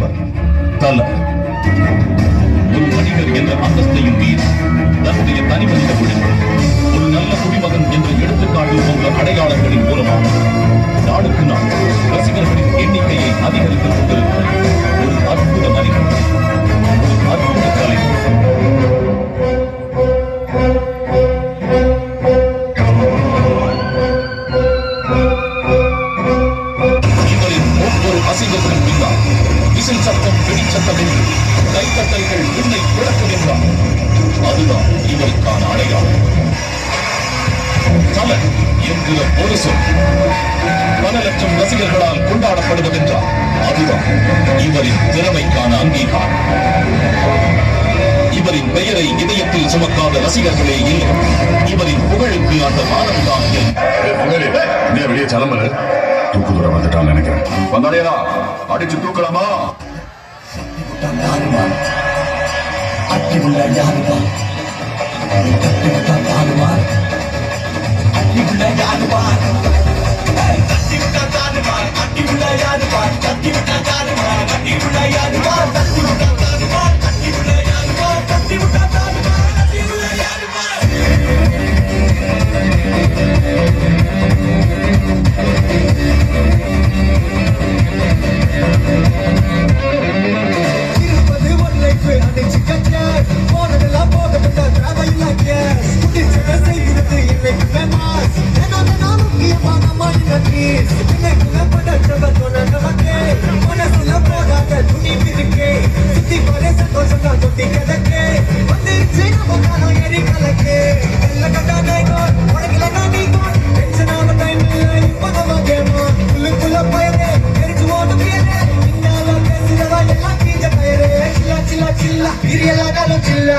தலைவர் தல. ஒரு மனிதர் என்ற அந்தஸ்தையும் மீறி தன்னுடைய தனி மனித ஒழுங்கு, ஒரு நல்ல குடிமகன் என்ற எடுத்துக்காட்டு போன்ற அடையாளங்களின் மூலமாக நாளுக்கு நாள் ரசிகர்களின் எண்ணிக்கையை அதிகரித்துக் கொண்டிருக்கிற ஒரு அற்புத மனிதன், ஒரு அற்புத கலைஞர். இவரின் ஒவ்வொரு அசைவத்தின் பின்னால் விசில் சத்தம், வெடிச்சத்தம் என்று கைத்தட்டல்கள் விண்ணை பிளக்கும் என்றார். அதுதான் இவருக்கான அடையாளம். தல என்கிற ஒரு சொல் பல லட்சம் ரசிகர்களால் கொண்டாடப்படுவதென்றால் அதுதான் இவரின் திறமைக்கான அங்கீகாரம். இவரின் பெயரை இதயத்தில் சுமக்காத ரசிகர்களே இல்லை. இவரின் புகழுக்கு அந்த மானம் தான் வெளியே சலம்பல தூக்கு தூரம் வந்துட்டான்னு நினைக்கிறேன். வந்தாடையா அடிச்சு தூக்கலாமா? Chilla,